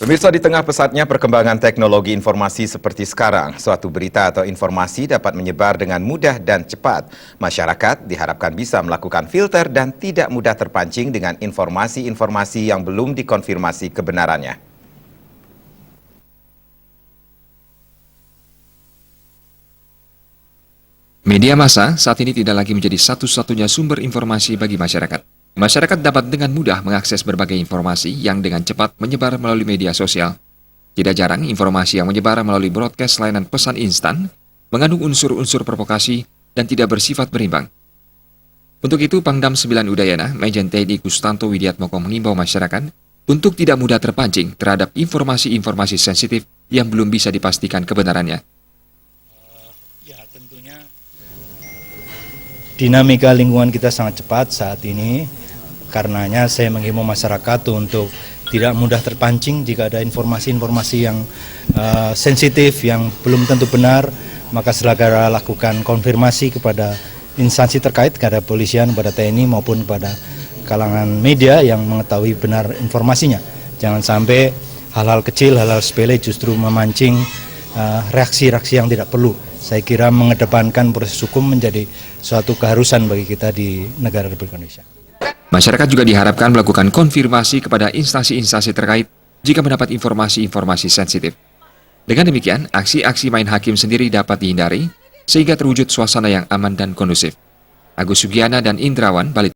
Pemirsa, di tengah pesatnya perkembangan teknologi informasi seperti sekarang, suatu berita atau informasi dapat menyebar dengan mudah dan cepat. Masyarakat diharapkan bisa melakukan filter dan tidak mudah terpancing dengan informasi-informasi yang belum dikonfirmasi kebenarannya. Media massa saat ini tidak lagi menjadi satu-satunya sumber informasi bagi masyarakat. Masyarakat dapat dengan mudah mengakses berbagai informasi yang dengan cepat menyebar melalui media sosial. Tidak jarang informasi yang menyebar melalui broadcast layanan pesan instan mengandung unsur-unsur provokasi dan tidak bersifat berimbang. Untuk itu, Pangdam 9 Udayana, Majen TNI Kustanto Widiatmoko mengimbau masyarakat untuk tidak mudah terpancing terhadap informasi-informasi sensitif yang belum bisa dipastikan kebenarannya. Ya, tentunya dinamika lingkungan kita sangat cepat saat ini. Karenanya saya menghimbau masyarakat untuk tidak mudah terpancing jika ada informasi-informasi yang sensitif, yang belum tentu benar, maka segera lakukan konfirmasi kepada instansi terkait, kepada polisian, kepada TNI maupun kepada kalangan media yang mengetahui benar informasinya. Jangan sampai hal-hal kecil, hal-hal sepele justru memancing reaksi-reaksi yang tidak perlu. Saya kira mengedepankan proses hukum menjadi suatu keharusan bagi kita di negara Republik Indonesia. Masyarakat juga diharapkan melakukan konfirmasi kepada instansi-instansi terkait jika mendapat informasi-informasi sensitif. Dengan demikian, aksi-aksi main hakim sendiri dapat dihindari sehingga terwujud suasana yang aman dan kondusif. Agus Sugiana dan Indrawan, Bali.